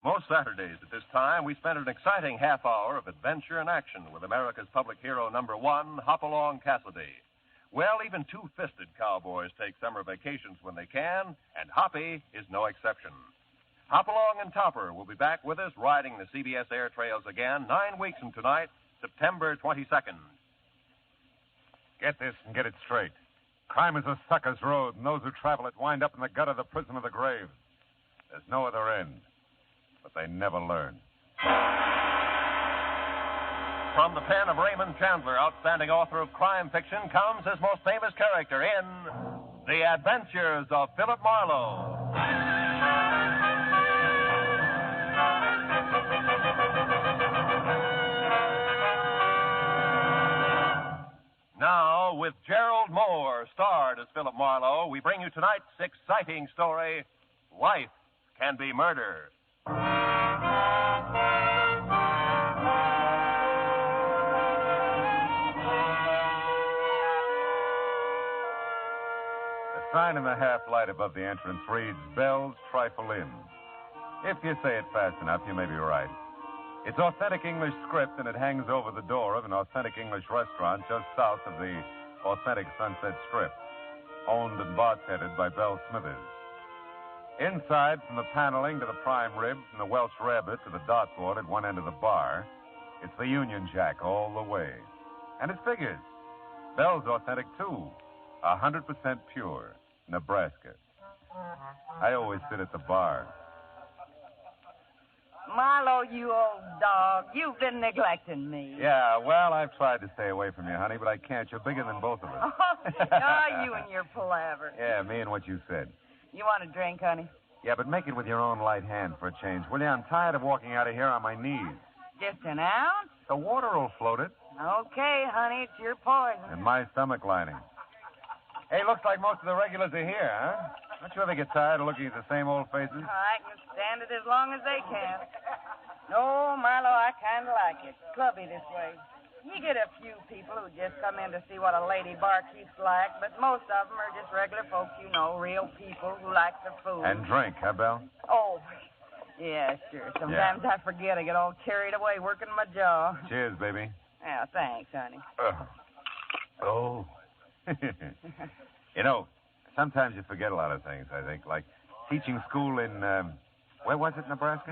Most Saturdays at this time, we spend an exciting half hour of adventure and action with America's public hero #1, Hopalong Cassidy. Well, even two-fisted cowboys take summer vacations when they can, and Hoppy is no exception. Hopalong and Topper will be back with us riding the CBS air trails again 9 weeks from tonight, September 22nd. Get this and get it straight. Crime is a sucker's road, and those who travel it wind up in the gut of the prison of the grave. There's no other end, but they never learn. From the pen of Raymond Chandler, outstanding author of crime fiction, comes his most famous character in The Adventures of Philip Marlowe. Now, with Gerald Moore, starred as Philip Marlowe, we bring you tonight's exciting story, Life Can Be Murder. The sign in the half-light above the entrance reads, Bell's Trifle Inn. If you say it fast enough, you may be right. It's authentic English script, and it hangs over the door of an authentic English restaurant just south of the authentic Sunset Strip, owned and bartended by Belle Smithers. Inside, from the paneling to the prime rib, from the Welsh rabbit to the dartboard at one end of the bar, it's the Union Jack all the way. And it figures. Belle's authentic, too. 100% pure. Nebraska. I always sit at the bar. Marlowe, you old dog, you've been neglecting me. Yeah, well, I've tried to stay away from you, honey, but I can't. You're bigger than both of us. Oh, you and your palaver. Yeah, me and what you said. You want a drink, honey? Yeah, but make it with your own light hand for a change, will you? I'm tired of walking out of here on my knees. Just an ounce? The water will float it. Okay, honey, it's your poison. And my stomach lining. Hey, looks like most of the regulars are here, huh? Don't you ever get tired of looking at the same old faces? I can stand it as long as they can. No, Marlowe, I kind of like it. Clubby this way. You get a few people who just come in to see what a lady barkeep's like, but most of them are just regular folks, you know, real people who like the food. And drink, huh, Belle? Oh, yeah, sure. Sometimes I forget. I get all carried away working my jaw. Cheers, baby. Yeah, thanks, honey. Oh. You know, sometimes you forget a lot of things, I think, like teaching school in, where was it, Nebraska?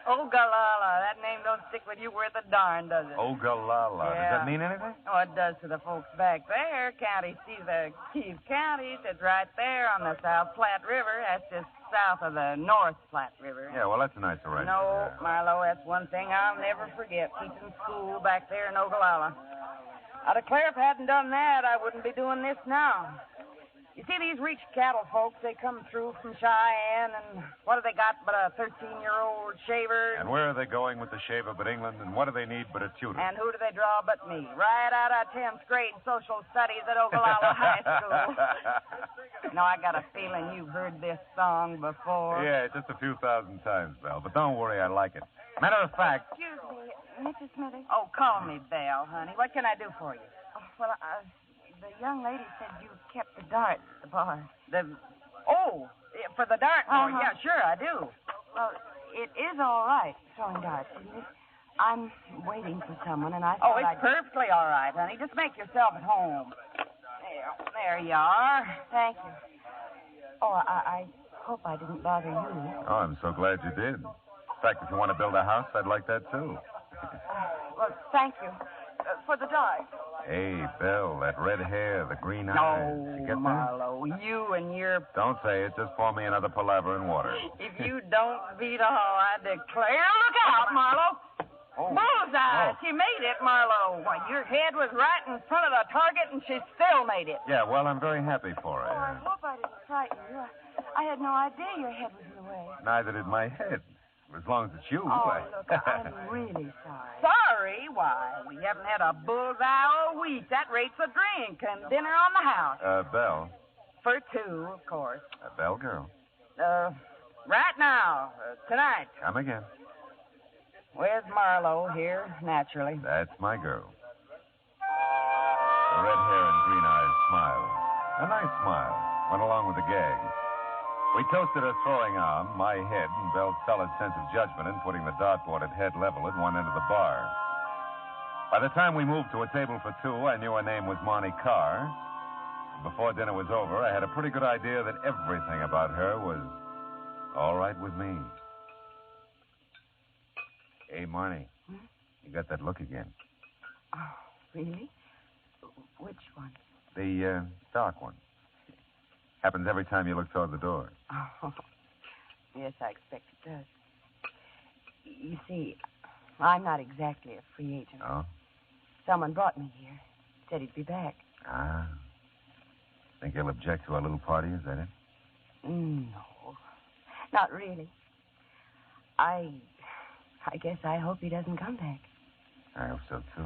Ogallala. That name don't stick with you worth a darn, does it? Ogallala. Yeah. Does that mean anything? Oh, it does to the folks back there. County seat of Keith County. It's right there on the South Platte River. That's just south of the North Platte River. Yeah, well, that's a nice arrangement. No, Marlowe, that's one thing I'll never forget, teaching school back there in Ogallala. I declare if I hadn't done that, I wouldn't be doing this now. You see, these rich cattle folks, they come through from Cheyenne, and what have they got but a 13-year-old shaver? And where are they going with the shaver but England, and what do they need but a tutor? And who do they draw but me? Right out of 10th grade social studies at Ogallala High School. Now, I got a feeling you've heard this song before. Yeah, just a few thousand times, Belle, but don't worry, I like it. Matter of fact... Excuse me, Mrs. Smithy. Oh, call me Belle, honey. What can I do for you? Oh, well, the young lady said you kept the dart at the bar. For the dart board? Uh-huh. Yeah, sure, I do. Well, it is all right, throwing darts, isn't it? I'm waiting for someone, and I Oh, thought it's perfectly all right, honey. Just make yourself at home. There you are. Thank you. Oh, I hope I didn't bother you. Oh, I'm so glad you did. In fact, if you want to build a house, I'd like that, too. Well, thank you. For the dart. Hey, Belle, that red hair, the green eyes. No, You get that? Marlowe, you and your... Don't say it. Just pour me another palaver in water. If you don't beat all, I declare... Look out, Marlowe! Oh. Bullseye! Oh. She made it, Marlowe. Why, your head was right in front of the target, and she still made it. Yeah, well, I'm very happy for her. Oh, I hope I didn't frighten you. I had no idea your head was in the way. Neither did my head. As long as it's you. Oh, look, I'm really sorry. Sorry? Why, we haven't had a bullseye all week. That rates a drink and dinner on the house. Belle. For two, of course. Belle girl. Right now. Tonight. Come again. Where's Marlowe? Here, naturally. That's my girl. The red hair and green eyes smiled. A nice smile. Went along with the gag. We toasted her throwing arm, my head, and Belle's solid sense of judgment in putting the dartboard at head level at one end of the bar. By the time we moved to a table for two, I knew her name was Marnie Carr. Before dinner was over, I had a pretty good idea that everything about her was all right with me. Hey, Marnie. You got that look again. Oh, really? Which one? The dark one. Happens every time you look toward the door. Oh, yes, I expect it does. You see, I'm not exactly a free agent. Oh? Someone brought me here. Said he'd be back. Ah. Think he'll object to our little party, is that it? No, not really. I guess I hope he doesn't come back. I hope so, too.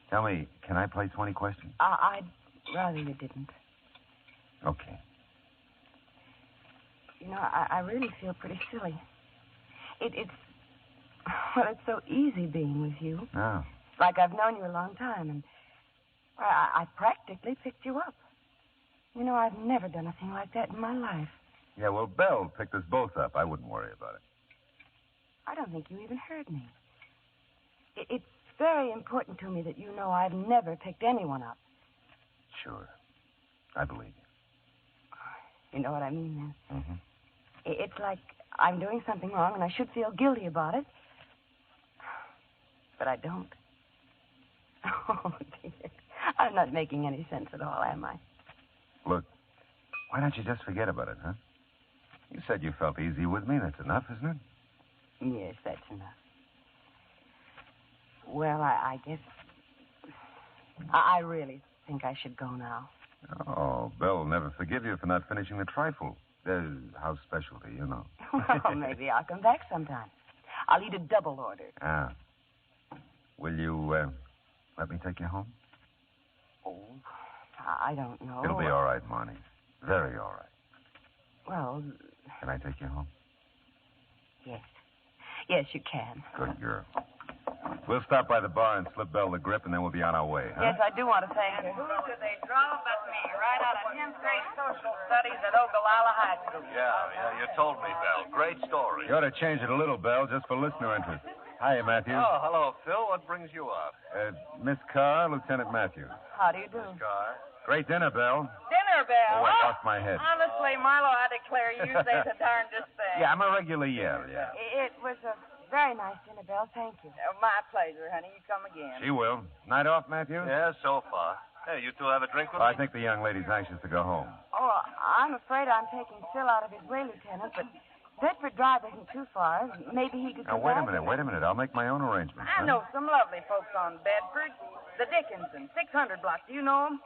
Tell me, can I play 20 questions? I'd rather you didn't. Okay. You know, I really feel pretty silly. It's so easy being with you. Oh. Like I've known you a long time, and I practically picked you up. You know, I've never done a thing like that in my life. Yeah, well, Belle picked us both up. I wouldn't worry about it. I don't think you even heard me. It's very important to me that you know I've never picked anyone up. Sure. I believe you. You know what I mean, then? Mm-hmm. It's like I'm doing something wrong, and I should feel guilty about it. But I don't. Oh, dear. I'm not making any sense at all, am I? Look, why don't you just forget about it, huh? You said you felt easy with me. That's enough, isn't it? Yes, that's enough. Well, I guess I really think I should go now. Oh, Belle will never forgive you for not finishing the trifle. There's house specialty, you know. Well, maybe I'll come back sometime. I'll eat a double order. Ah. Will you let me take you home? Oh, I don't know. It'll be all right, Marnie. Very all right. Well... Can I take you home? Yes. Yes, you can. Good girl. We'll stop by the bar and slip Belle the grip, and then we'll be on our way, huh? Yes, I do want to thank her. Who could they draw but me? Right out of 10th grade social studies at Ogallala High School. Yeah, you told me, Belle. Great story. You ought to change it a little, Belle, just for listener interest. Hi, Matthews. Oh, hello, Phil. What brings you out? Miss Carr, Lieutenant Matthews. How do you do? Carr. Great dinner, Belle. Dinner bell. Oh, I lost my head. Honestly, Marlowe, I declare you say the darndest thing. Yeah, I'm a regular yell, yeah. It was a very nice dinner, Belle. Thank you. My pleasure, honey. You come again. She will. Night off, Matthews? Yeah, so far. Hey, you two have a drink with I me? think the young lady's anxious to go home. Oh, I'm afraid I'm taking Phil out of his way, Lieutenant, but Bedford Drive isn't too far. Maybe he could Now, come wait a back. minute. I'll make my own arrangements. I know some lovely folks on Bedford. The Dickinson, 600 block. Do you know them?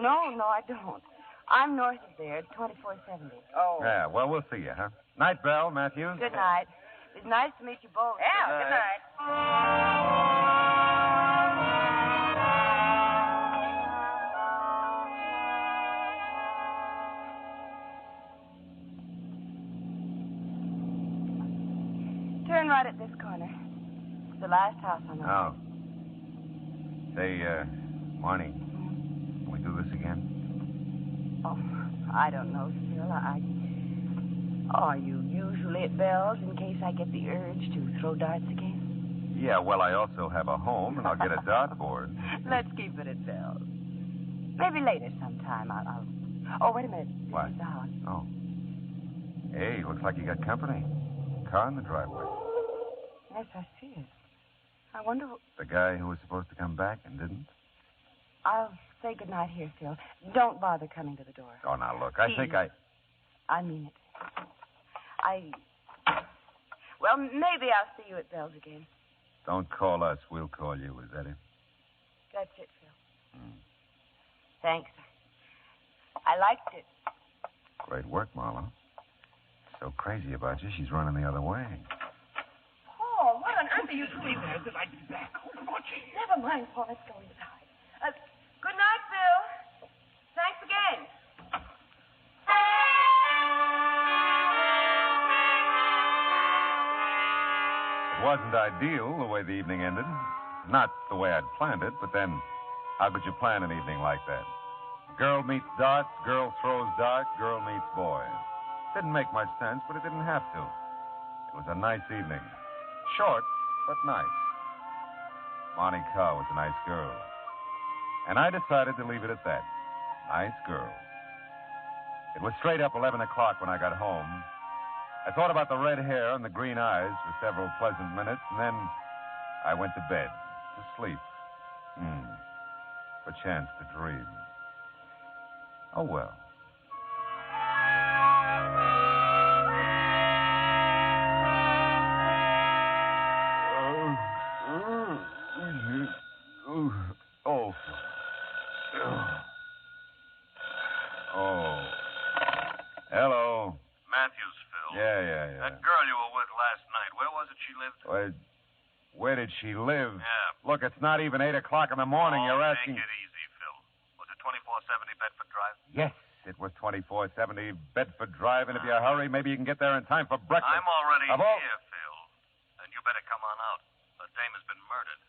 No, I don't. I'm north of there, 2470. Oh. Yeah, well, we'll see you, huh? Night, Belle, Matthews. Good night. It's nice to meet you both. Yeah, good night. Turn right at this corner. It's the last house on the Oh. Say, Marnie, can we do this again? Oh, I don't know, Phil. Are you usually at Bell's in case I get the urge to throw darts again? Yeah, well, I also have a home, and I'll get a dartboard. Let's keep it at Bell's. Maybe later sometime I'll... Oh, wait a minute. This What? is the house. Oh. Hey, looks like you got company. Car in the driveway. Yes, I see it. I wonder... The guy who was supposed to come back and didn't? I'll say goodnight here, Phil. Don't bother coming to the door. Oh, now, look, I think I... I mean it. Well, maybe I'll see you at Bell's again. Don't call us. We'll call you. Is that it? That's it, Phil. Mm. Thanks. I liked it. Great work, Marlowe. So crazy about you, she's running the other way. Paul, what on earth are you doing there? Never mind, Paul. Let's go inside. Good night, Phil. Thanks again. It wasn't ideal the way the evening ended. Not the way I'd planned it, but then how could you plan an evening like that? Girl meets darts, girl throws dart, girl meets boy. Didn't make much sense, but it didn't have to. It was a nice evening. Short, but nice. Monty Carr was a nice girl. And I decided to leave it at that. Nice girl. It was straight up 11 o'clock when I got home. I thought about the red hair and the green eyes for several pleasant minutes, and then I went to bed, to sleep. Perchance to dream. Oh, well. Oh. Hello. Matthews, Phil. Yeah. That girl you were with last night, where was it she lived? Where did she live? Yeah. Look, it's not even 8 o'clock in the morning. You're asking. Take it easy, Phil. Was it 2470 Bedford Drive? Yes, it was 2470 Bedford Drive, and if you hurry, maybe you can get there in time for breakfast. I'm already Abo- here, Phil. And you better come on out. The dame has been murdered.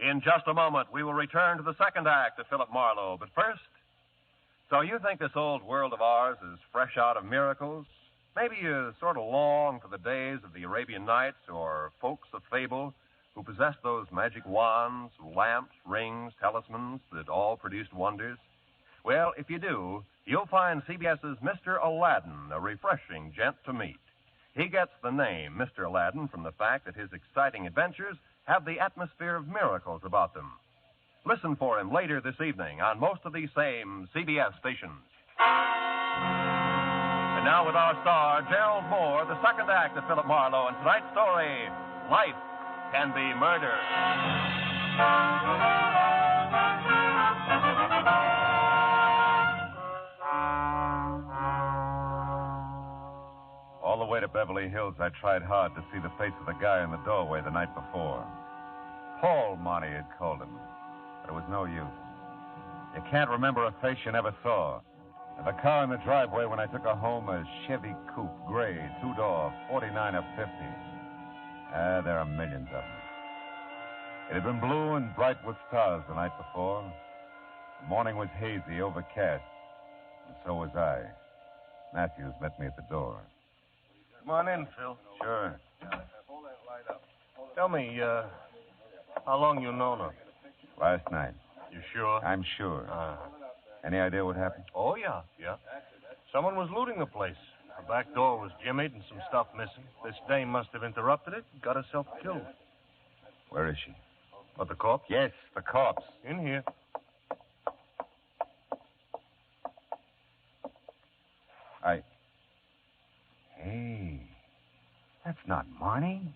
In just a moment, we will return to the second act of Philip Marlowe. But first, so you think this old world of ours is fresh out of miracles? Maybe you sort of long for the days of the Arabian Nights or folks of fable who possessed those magic wands, lamps, rings, talismans that all produced wonders? Well, if you do, you'll find CBS's Mr. Aladdin a refreshing gent to meet. He gets the name Mr. Aladdin from the fact that his exciting adventures have the atmosphere of miracles about them. Listen for him later this evening on most of these same CBS stations. And now with our star, Gerald Moore, the second act of Philip Marlowe, and tonight's story, Life Can Be Murder. All the way to Beverly Hills, I tried hard to see the face of the guy in the doorway the night before. Paul, Monty had called him. But it was no use. You can't remember a face you never saw. And the car in the driveway when I took her home, a Chevy Coupe, gray, two-door, 49 or 50. There are millions of them. It had been blue and bright with stars the night before. The morning was hazy, overcast. And so was I. Matthews met me at the door. Come on in, Phil. Sure. Tell me, how long you known her? Last night. You sure? I'm sure. Any idea what happened? Oh, yeah. Someone was looting the place. The back door was jimmied and some stuff missing. This dame must have interrupted it and got herself killed. Where is she? What, the corpse? Yes, the corpse. In here. Hey, that's not Marnie.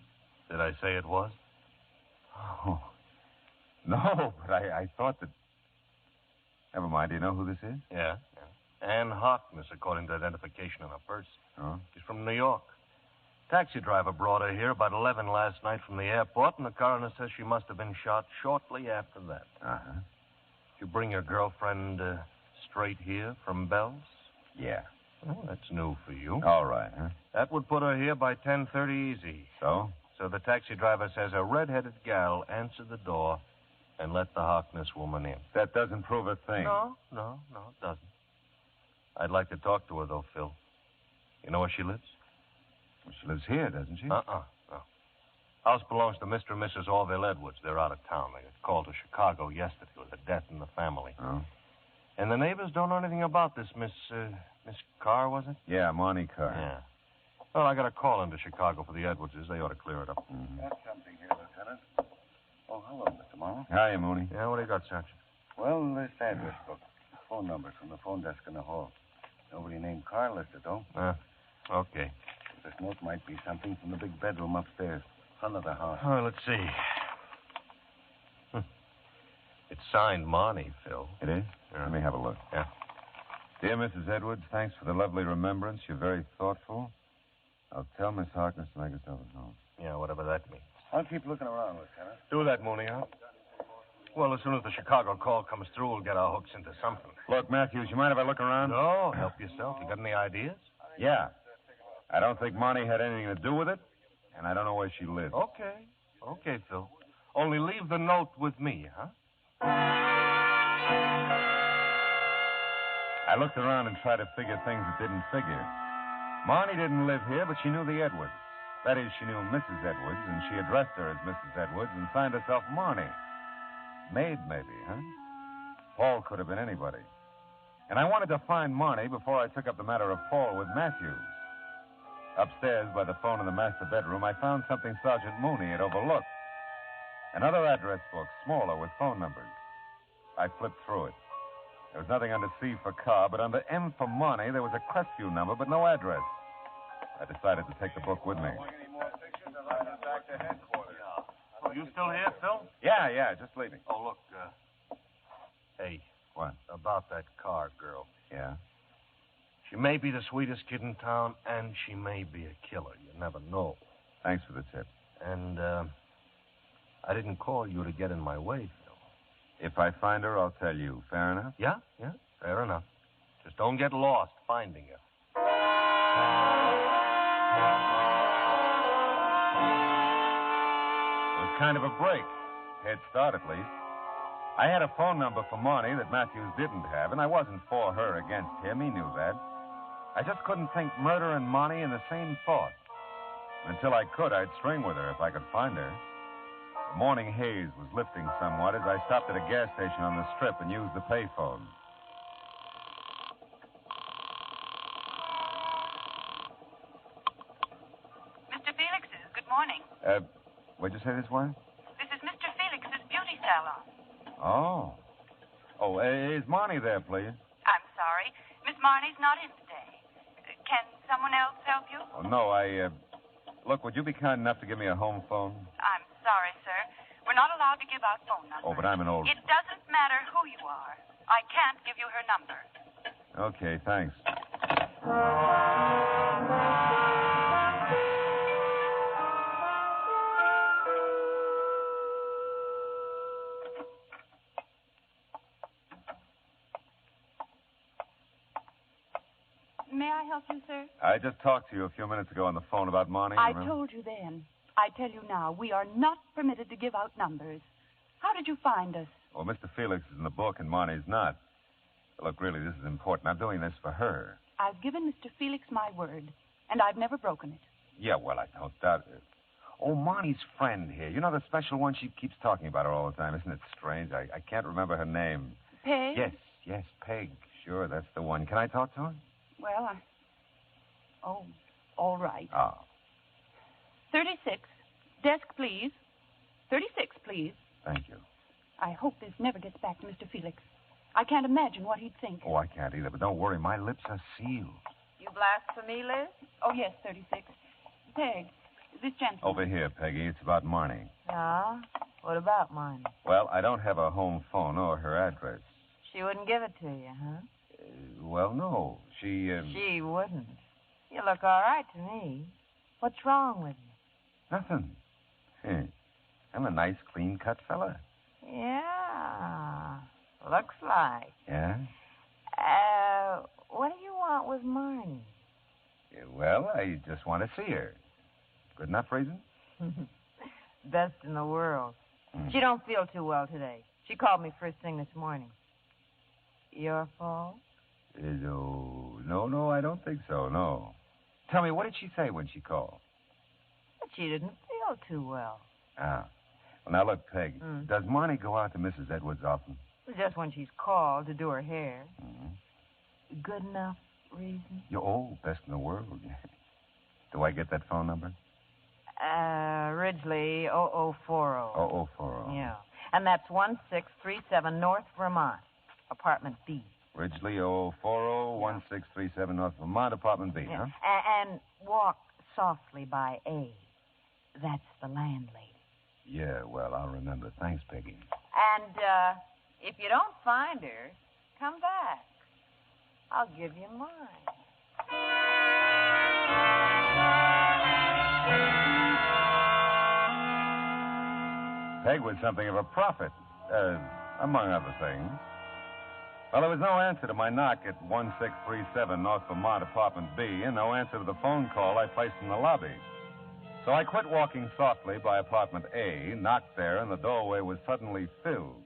Did I say it was? Oh, no, but I thought that... Never mind, do you know who this is? Yeah. Ann Harkness, according to identification on her purse. Oh? She's from New York. Taxi driver brought her here about 11 last night from the airport, and the coroner says she must have been shot shortly after that. Uh-huh. Did you bring your girlfriend straight here from Bell's? Yeah. Well, that's new for you. All right, huh? That would put her here by 10:30 easy. So? So the taxi driver says a red-headed gal answered the door and let the Harkness woman in. That doesn't prove a thing. No, it doesn't. I'd like to talk to her, though, Phil. You know where she lives? Well, she lives here, doesn't she? No. House belongs to Mr. and Mrs. Orville Edwards. They're out of town. They got called to Chicago yesterday with a death in the family. Oh? And the neighbors don't know anything about this Miss Carr, was it? Yeah, Marnie Carr. Yeah. Well, I got a call into Chicago for the Edwardses. They ought to clear it up. Mm-hmm. Got something here, Lieutenant. Oh, hello, Mr. Marlowe. Hiya, Mooney. Yeah, what do you got, Sergeant? Well, this address book. Phone numbers from the phone desk in the hall. Nobody named Carr listed, though. Okay. This note might be something from the big bedroom upstairs, front of the house. Oh, let's see. It's signed Marnie, Phil. It is? Yeah. Let me have a look. Yeah. Dear Mrs. Edwards, thanks for the lovely remembrance. You're very thoughtful. I'll tell Miss Harkness to make herself at home. Yeah, whatever that means. I'll keep looking around, Lieutenant. Do that, Mooney, huh? Well, as soon as the Chicago call comes through, we'll get our hooks into something. Look, Matthews, you mind if I look around? No, help yourself. You got any ideas? Yeah. I don't think Monty had anything to do with it, and I don't know where she lives. Okay. Okay, Phil. Only leave the note with me, huh? I looked around and tried to figure things that didn't figure. Marnie didn't live here, but she knew the Edwards. That is, she knew Mrs. Edwards, and she addressed her as Mrs. Edwards and signed herself Marnie. Maid, maybe, huh? Paul could have been anybody. And I wanted to find Marnie before I took up the matter of Paul with Matthews. Upstairs, by the phone in the master bedroom, I found something Sergeant Mooney had overlooked. Another address book, smaller, with phone numbers. I flipped through it. There was nothing under C for car, but under M for Marnie, there was a Crestview number, but no address. I decided to take the book with me. Oh, you still here, Phil? Yeah, just leaving. Oh, look, hey. What? About that car girl. Yeah? She may be the sweetest kid in town, and she may be a killer. You never know. Thanks for the tip. And, I didn't call you to get in my way, Phil. If I find her, I'll tell you. Fair enough? Yeah, fair enough. Just don't get lost finding her. It was kind of a break. Head start, at least. I had a phone number for Marnie that Matthews didn't have, and I wasn't for her against him. He knew that. I just couldn't think murder and Marnie in the same thought. Until I could, I'd string with her if I could find her. The morning haze was lifting somewhat as I stopped at a gas station on the strip and used the payphone. Mr. Felix's, good morning. What'd you say this was? This is Mr. Felix's beauty salon. Oh, is Marnie there, please? I'm sorry. Miss Marnie's not in today. Can someone else help you? Oh, no, Look, would you be kind enough to give me a home phone? I'm sorry, sir. We're not allowed to give out phone numbers. Oh, but I'm an old... It doesn't matter who you are. I can't give you her number. Okay, thanks. May I help you, sir? I just talked to you a few minutes ago on the phone about Marnie. I remember? told you then. I tell you now, we are not permitted to give out numbers. How did you find us? Well, Mr. Felix is in the book and Marnie's not. Look, really, this is important. I'm doing this for her. I've given Mr. Felix my word, and I've never broken it. Yeah, well, I don't doubt it. Oh, Marnie's friend here. You know the special one? She keeps talking about her all the time. Isn't it strange? I can't remember her name. Peg? Yes, Peg. Sure, that's the one. Can I talk to her? Well, Oh, all right. Oh. 36. Desk, please. 36, please. Thank you. I hope this never gets back to Mr. Felix. I can't imagine what he'd think. Oh, I can't either, but don't worry. My lips are sealed. You blasphemy, Liz? Oh, yes, 36. Peg, this gentleman. Over here, Peggy. It's about Marnie. Yeah? What about mine? Well, I don't have a home phone or her address. She wouldn't give it to you, huh? Well, no. She She wouldn't. You look all right to me. What's wrong with you? Nothing. I'm a nice, clean-cut fella. Yeah. Looks like. Yeah? What do you want with Marnie? Well, I just want to see her. Good enough reason? Best in the world. She don't feel too well today. She called me first thing this morning. Your fault? No, I don't think so, no. Tell me, what did she say when she called? But she didn't feel too well. Ah. Well, now, look, Peg, does Marnie go out to Mrs. Edwards often? Just when she's called to do her hair. Mm-hmm. Good enough reason? Best in the world. Do I get that phone number? Ridgely 0040. 0040. Yeah. And that's 1637 North Vermont, apartment B. Ridgely 0040, 1637 North Vermont, apartment B, Yeah. huh? And walk softly by A. That's the landlady. Yeah, well, I'll remember. Thanks, Peggy. And if you don't find her, come back. I'll give you mine. Peg was something of a prophet, among other things. Well, there was no answer to my knock at 1637 North Vermont, Apartment B, and no answer to the phone call I placed in the lobby. So I quit walking softly by Apartment A, knocked there, and the doorway was suddenly filled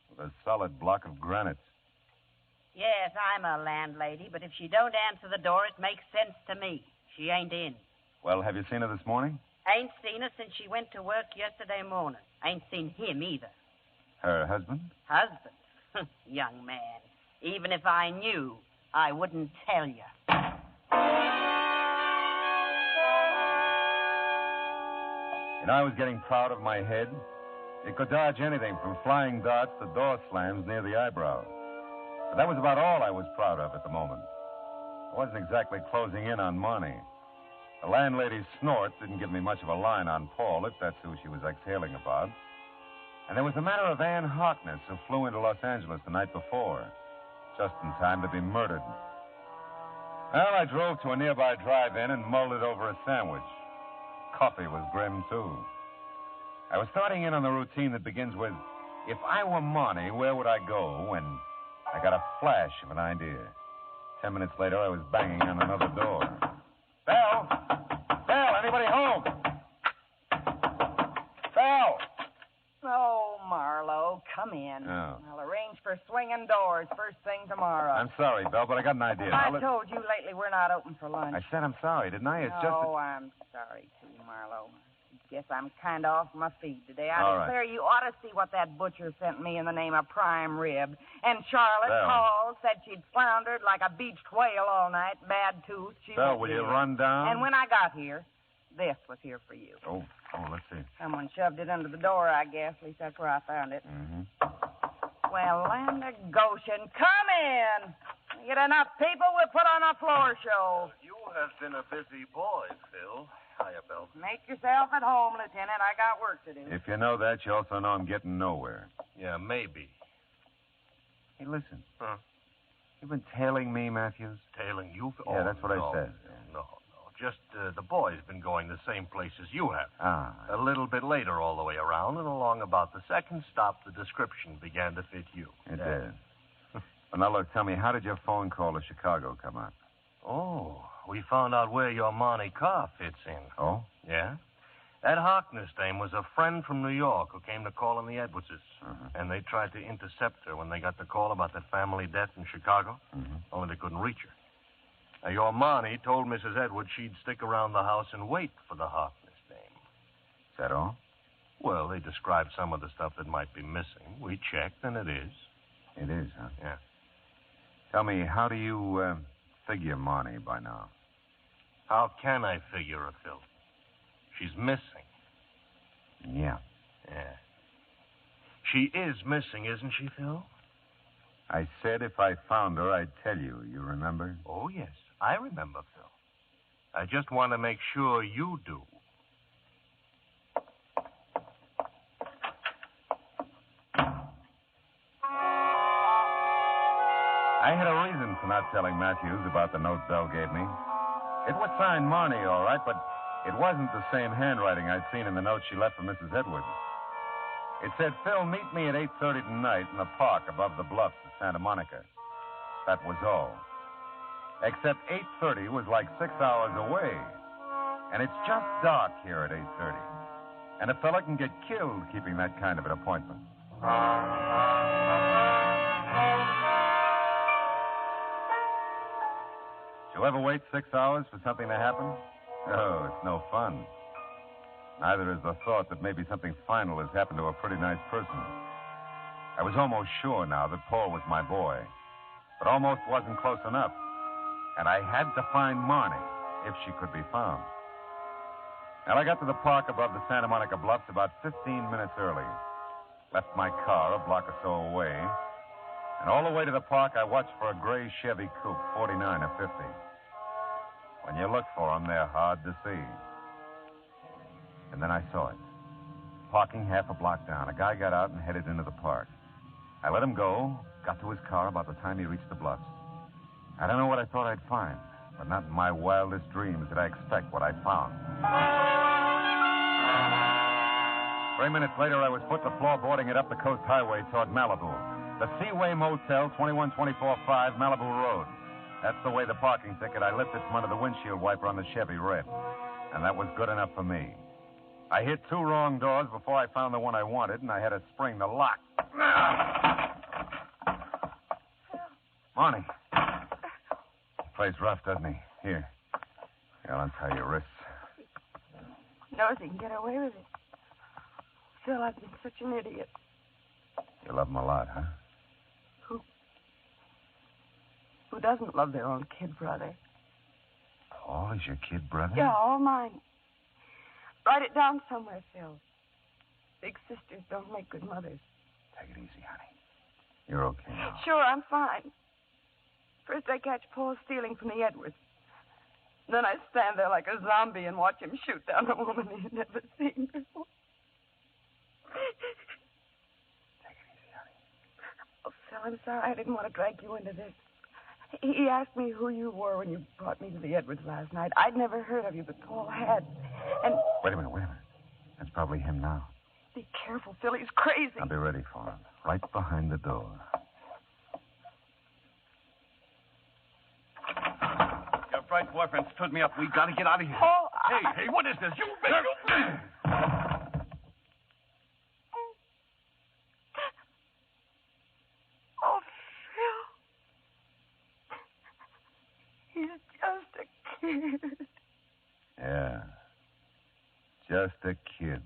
with a solid block of granite. Yes, I'm a landlady, but if she don't answer the door, it makes sense to me. She ain't in. Well, have you seen her this morning? Ain't seen her since she went to work yesterday morning. Ain't seen him either. Her husband? Husband? Young man, even if I knew, I wouldn't tell you. You know, I was getting proud of my head. It could dodge anything from flying darts to door slams near the eyebrow. But that was about all I was proud of at the moment. I wasn't exactly closing in on Marnie. The landlady's snort didn't give me much of a line on Paul, if that's who she was exhaling about. And there was the matter of Ann Harkness, who flew into Los Angeles the night before, just in time to be murdered. Well, I drove to a nearby drive-in and mulled it over a sandwich. Coffee was grim, too. I was starting in on the routine that begins with, if I were Marnie, where would I go? When I got a flash of an idea. 10 minutes later, I was banging on another door. Bell! Bell, anybody home? Bell! Oh, Marlowe, come in. Oh. I'll arrange for swinging doors first thing tomorrow. I'm sorry, Bell, but I got an idea. I told you lately we're not open for lunch. I said I'm sorry, didn't I? It's just Oh, I'm sorry, too, Marlowe. Guess I'm kind of off my feet today. I All right. declare you ought to see what that butcher sent me in the name of prime rib. And Charlotte Bell. called, said she'd floundered like a beached whale all night, bad tooth. She Bell, went will you here. run down? And when I got here, this was here for you. Oh, let's see. Someone shoved it under the door, I guess. At least that's where I found it. Mm-hmm. Well, land of Goshen, come in. We get enough people, we'll put on a floor show. You have been a busy boy, Phil. Hiya, Bill. Make yourself at home, Lieutenant. I got work to do. If you know that, you also know I'm getting nowhere. Yeah, maybe. Hey, listen. Huh? You've been tailing me, Matthews? Tailing you? Yeah, that's what I said. No. Just the boy's been going the same places you have. Ah. A little bit later all the way around, and along about the second stop, the description began to fit you. It did. Well, now, look, tell me, how did your phone call to Chicago come out? Oh, we found out where your Monte car fits in. Oh? Yeah? That Harkness dame was a friend from New York who came to call on the Edwardses. Uh-huh. And they tried to intercept her when they got the call about that family death in Chicago. Mm-hmm. Only they couldn't reach her. Now, your Marnie told Mrs. Edwards she'd stick around the house and wait for the Harkness dame. Is that all? Well, they described some of the stuff that might be missing. We checked, and it is. It is, huh? Yeah. Tell me, how do you figure Marnie by now? How can I figure her, Phil? She's missing. Yeah. Yeah. She is missing, isn't she, Phil? I said if I found her, I'd tell you. You remember? Oh, yes. I remember, Phil. I just want to make sure you do. I had a reason for not telling Matthews about the note Bell gave me. It was signed Marnie, all right, but it wasn't the same handwriting I'd seen in the note she left for Mrs. Edwards. It said, Phil, meet me at 8:30 tonight in the park above the bluffs of Santa Monica. That was all. Except 8:30 was like 6 hours away. And it's just dark here at 8:30. And a fella can get killed keeping that kind of an appointment. Did you ever wait 6 hours for something to happen? Oh, it's no fun. Neither is the thought that maybe something final has happened to a pretty nice person. I was almost sure now that Paul was my boy, but almost wasn't close enough. And I had to find Marnie, if she could be found. And I got to the park above the Santa Monica Bluffs about 15 minutes early. Left my car a block or so away. And all the way to the park, I watched for a gray Chevy Coupe, 49 or 50. When you look for them, they're hard to see. And then I saw it. Parking half a block down, a guy got out and headed into the park. I let him go, got to his car about the time he reached the bluffs. I don't know what I thought I'd find, but not in my wildest dreams did I expect what I found. 3 minutes later, I was foot to floor boarding it up the coast highway toward Malibu. The Seaway Motel, 21245 Malibu Road. That's the way the parking ticket I lifted from under the windshield wiper on the Chevy read. And that was good enough for me. I hit 2 wrong doors before I found the one I wanted, and I had to spring the lock. Morning. Plays rough, doesn't he? Here. I'll untie your wrists. Knows he can get away with it. Phil, I've been such an idiot. You love him a lot, huh? Who doesn't love their own kid brother? Paul is your kid brother? Yeah, all mine. Write it down somewhere, Phil. Big sisters don't make good mothers. Take it easy, honey. You're okay now. Sure, I'm fine. First I catch Paul stealing from the Edwards. Then I stand there like a zombie and watch him shoot down a woman he's never seen before. Take it easy, honey. Oh, Phil, I'm sorry. I didn't want to drag you into this. He asked me who you were when you brought me to the Edwards last night. I'd never heard of you, but Paul had. And... Wait a minute. That's probably him now. Be careful, Phil. He's crazy. I'll be ready for him. Right behind the door. Your bright boyfriend stood me up. We got to get out of here. Oh, Hey, what is this? You... Oh, Phil. He's just a kid. Yeah. Just a kid.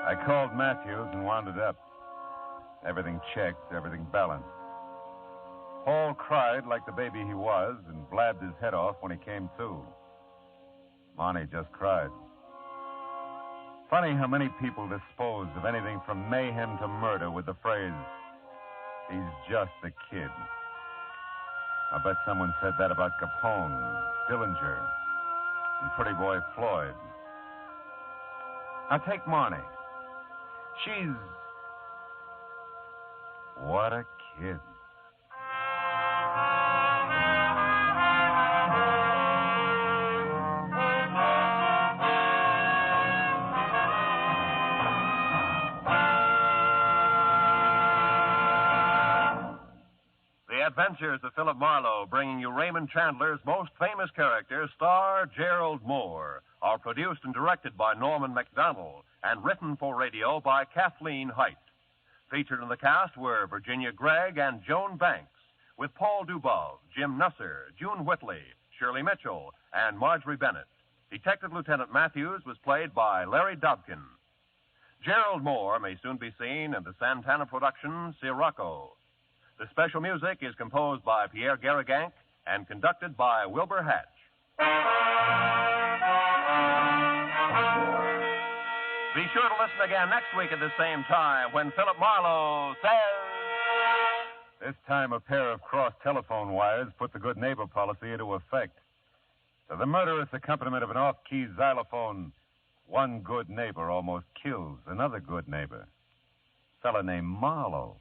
I called Matthews and wound it up. Everything checked, everything balanced. Paul cried like the baby he was and blabbed his head off when he came to. Monty just cried. Funny how many people dispose of anything from mayhem to murder with the phrase, he's just a kid. I bet someone said that about Capone, Dillinger, and Pretty Boy Floyd. Now take Marnie. She's... What a kid. The Adventures of Philip Marlowe, bringing you Raymond Chandler's most famous character, star Gerald Moore, are produced and directed by Norman MacDonald and written for radio by Kathleen Height. Featured in the cast were Virginia Gregg and Joan Banks, with Paul Dubov, Jim Nusser, June Whitley, Shirley Mitchell, and Marjorie Bennett. Detective Lieutenant Matthews was played by Larry Dobkin. Gerald Moore may soon be seen in the Santana production, Sirocco. The special music is composed by Pierre Garrigank and conducted by Wilbur Hatch. Be sure to listen again next week at the same time when Philip Marlowe says... This time, a pair of crossed telephone wires put the good neighbor policy into effect. To the murderous accompaniment of an off-key xylophone, one good neighbor almost kills another good neighbor. A fella named Marlowe.